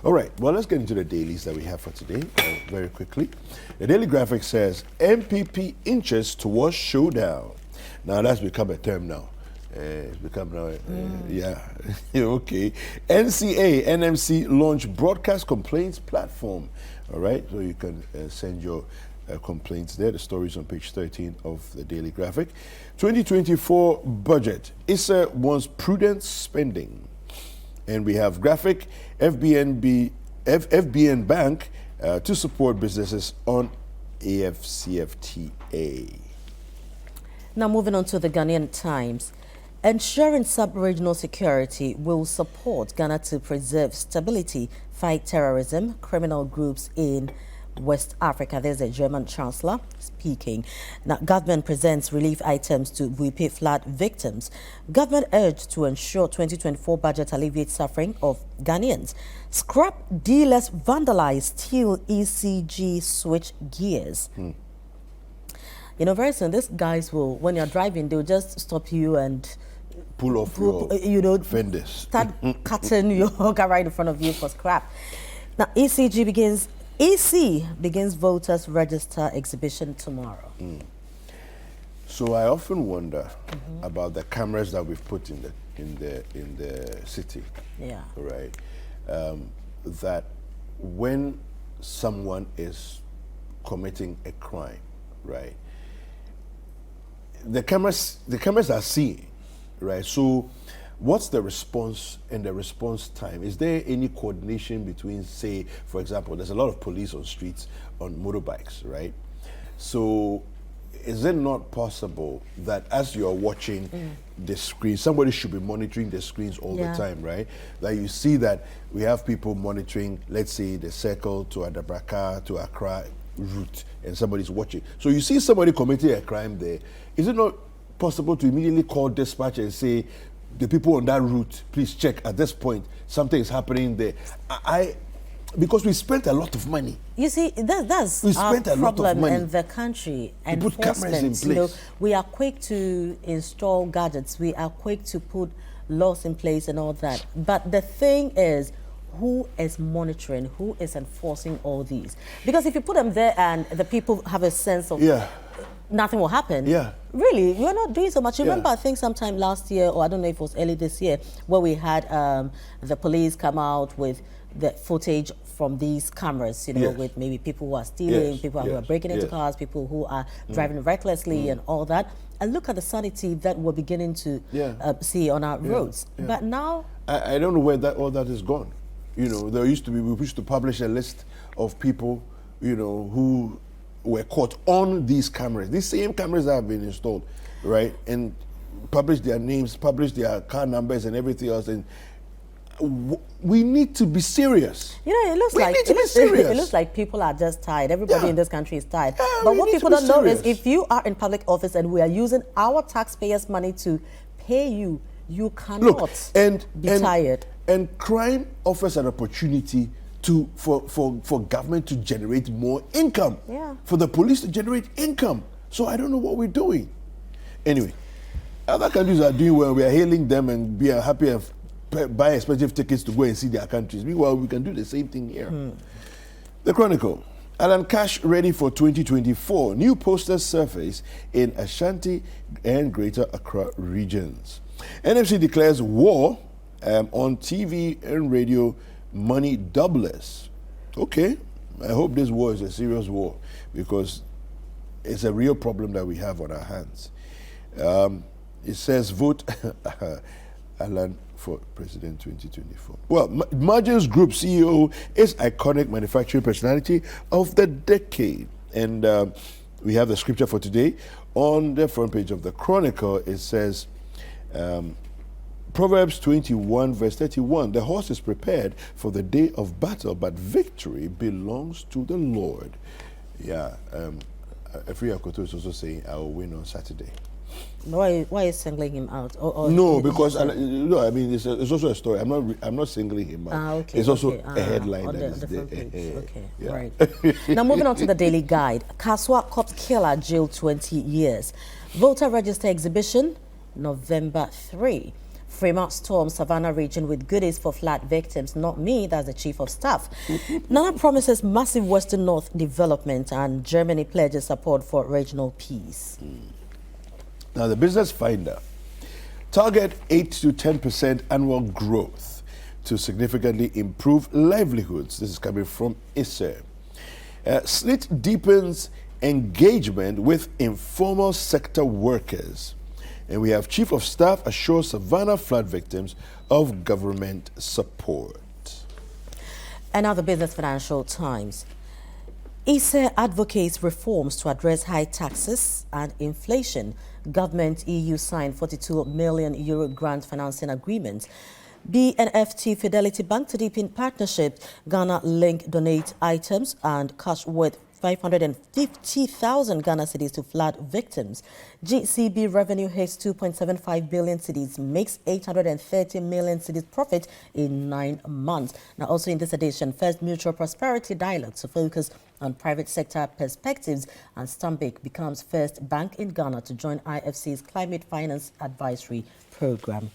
All right, well, let's get into the dailies that we have for today very quickly. The Daily Graphic says, MPP inches towards showdown. Now, that's become a term now. It's become now, yeah, okay. NMC launch broadcast complaints platform. All right, so you can send your complaints there. The stories on page 13 of the Daily Graphic. 2024 budget. ISA wants prudent spending. And we have graphic FBN Bank to support businesses on AFCFTA. Now moving on to the Ghanaian Times. Ensuring sub-regional security will support Ghana to preserve stability, fight terrorism, criminal groups in West Africa. There's a German chancellor speaking. Now, government presents relief items to VP flood victims. Government urged to ensure 2024 budget alleviates suffering of Ghanaians. Scrap dealers vandalize steel ECG switch gears. You know, very soon, these guys will, when you're driving, they'll just stop you and pull off your fenders. Start cutting your car right in front of you for scrap. Now, EC begins voters register exhibition tomorrow. So I often wonder about the cameras that we've put in the city. Yeah. Right. That when someone is committing a crime, right, the cameras are seeing, right? So what's the response and the response time? Is there any coordination between, say, for example, there's a lot of police on streets on motorbikes, right? So is it not possible that as you're watching the screen, somebody should be monitoring the screens all the time, right? That you see that we have people monitoring, let's say, the Circle to Adabraka to Accra route, and somebody's watching. So you see somebody committing a crime there. Is it not possible to immediately call dispatch and say, the people on that route, please check at this point, something is happening there? Because we spent a lot of money. You see, that's our problem in the country. And put cameras in place. You know, we are quick to install gadgets. We are quick to put laws in place and all that. But the thing is, who is monitoring, who is enforcing all these? Because if you put them there and the people have a sense of nothing will happen. Really, you're not doing so much. You remember, I think sometime last year, or I don't know if it was early this year, where we had the police come out with the footage from these cameras, you know, with maybe people who are stealing, people who are breaking into cars, people who are driving recklessly and all that. And look at the sanity that we're beginning to see on our roads. But now... I don't know where all that is gone. You know, we used to publish a list of people, you know, who were caught on these cameras. These same cameras that have been installed, right? And publish their names, publish their car numbers and everything else. And we need to be serious. You know, it looks like people are just tired. Everybody in this country is tired. But what people don't know is if you are in public office and we are using our taxpayers' money to pay you, you cannot be tired. And crime offers an opportunity for government to generate more income, for the police to generate income. So I don't know what we're doing. Anyway, other countries are doing well. We are hailing them and be happy and buy expensive tickets to go and see their countries. Meanwhile, we can do the same thing here. The Chronicle. Alan Cash ready for 2024. New posters surface in Ashanti and Greater Accra regions. NFC declares war on TV and radio money doublers. Okay, I hope this war is a serious war because it's a real problem that we have on our hands. It says vote Alan for President 2024. Well, Margins Group CEO is iconic manufacturing personality of the decade. And we have the scripture for today. On the front page of the Chronicle, it says, Proverbs 21 verse 31, the horse is prepared for the day of battle, but victory belongs to the Lord. Yeah, Efri Akoto is also saying, I will win on Saturday. Why are you singling him out? No, because I mean it's also a story. I'm not singling him out. Okay, it's also a headline that is there. Okay, right. Now moving on to the Daily Guide. Kaswa cops killer jailed 20 years. Voter register exhibition November 3. Fremont storms Savannah region with goodies for flood victims. Not me, that's the chief of staff. Nana promises massive Western North development, and Germany pledges support for regional peace. Now, the Business Finder target 8 to 10% annual growth to significantly improve livelihoods. This is coming from ISER. SLIT deepens engagement with informal sector workers. And we have Chief of Staff assures Savannah flood victims of government support. Another Business Financial Times. ISER advocates reforms to address high taxes and inflation. Government EU signed €42 million grant financing agreement. BNFT Fidelity Bank to deepen partnership. Ghana Link donate items and cash worth 550,000 Ghana cedis to flood victims. GCB revenue hits 2.75 billion cedis, makes 830 million cedis profit in 9 months. Now, also in this edition, first mutual prosperity dialogue to focus on private sector perspectives, and Stanbic becomes first bank in Ghana to join IFC's Climate Finance Advisory Program.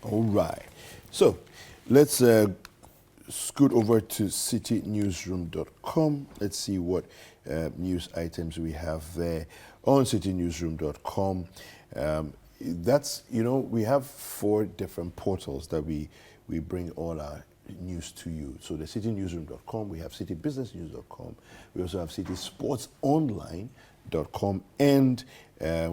All right. So let's scoot over to citynewsroom.com. Let's see what news items we have there on citynewsroom.com. That's, we have 4 different portals that we bring all our news to you. So the citynewsroom.com, we have citybusinessnews.com, we also have citysportsonline.com, and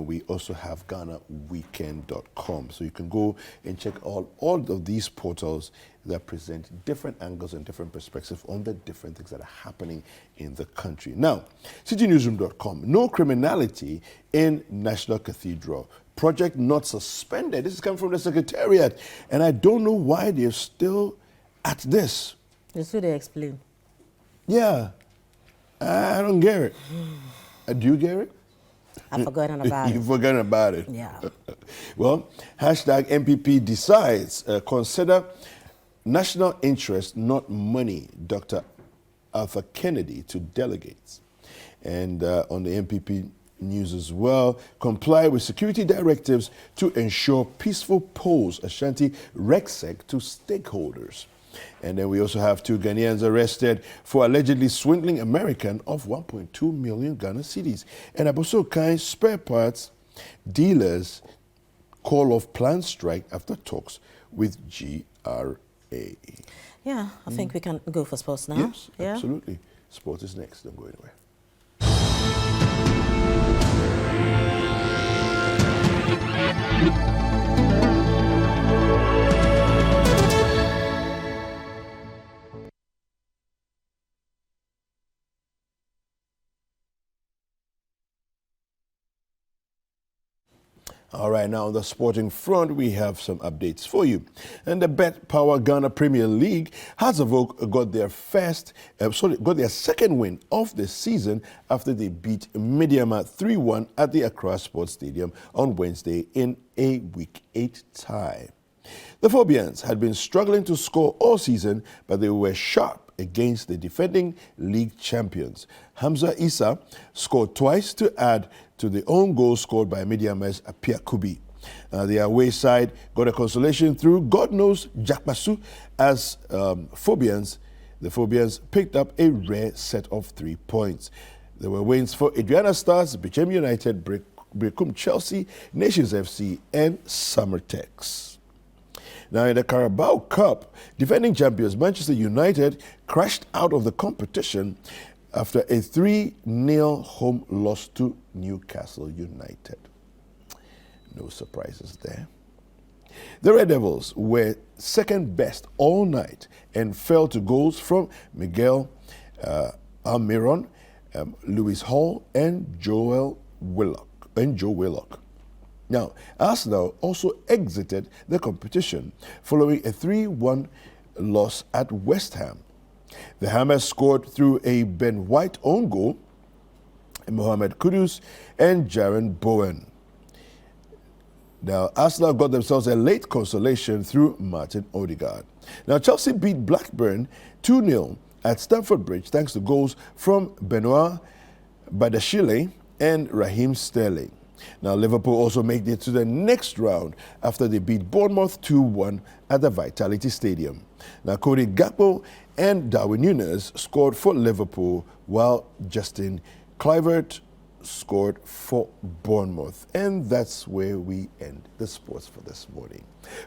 we also have GhanaWeekend.com. So you can go and check all of these portals that present different angles and different perspectives on the different things that are happening in the country. Now, citynewsroom.com, no criminality in National Cathedral. Project not suspended. This is coming from the Secretariat, and I don't know why they're still at this. That's what they explain. Yeah, I don't get it. Do you get it? I've forgotten about it. You've forgotten about it. Yeah. Well, hashtag MPP decides, consider national interest, not money, Dr. Arthur Kennedy to delegates. And on the MPP news as well, comply with security directives to ensure peaceful polls, Ashanti RegSec to stakeholders. And then we also have 2 Ghanaians arrested for allegedly swindling American of 1.2 million Ghana cedis. And Abosokai spare parts dealers call off planned strike after talks with GRA. Yeah, I think we can go for sports now. Yes, yeah? Absolutely. Sport is next. Don't go anywhere. All right, now on the sporting front, we have some updates for you. And the Bet Power Ghana Premier League, Hazavok got their second win of the season after they beat Midiama 3-1 at the Accra Sports Stadium on Wednesday in a Week 8 tie. The Phobians had been struggling to score all season, but they were sharp against the defending league champions. Hamza Issa scored twice to add to the own goal scored by Midiama's Apia Kubi. The away side got a consolation through God knows Jakbasu as the Phobians picked up a rare set of 3 points. There were wins for Adriana Stars, Bichem United, Brekum Chelsea, Nations FC, and Summertex. Now, in the Carabao Cup, defending champions Manchester United crashed out of the competition after a 3-0 home loss to Newcastle United. No surprises there. The Red Devils were second best all night and fell to goals from Miguel Almiron, Lewis Hall, and Joe Willock. Now, Arsenal also exited the competition following a 3-1 loss at West Ham. The Hammers scored through a Ben White own goal, Mohamed Kudus, and Jaren Bowen. Now, Arsenal got themselves a late consolation through Martin Odegaard. Now, Chelsea beat Blackburn 2-0 at Stamford Bridge thanks to goals from Benoit Badashile and Raheem Sterling. Now, Liverpool also made it to the next round after they beat Bournemouth 2-1 at the Vitality Stadium. Now, Cody Gakpo and Darwin Núñez scored for Liverpool, while Justin Kluivert scored for Bournemouth. And that's where we end the sports for this morning.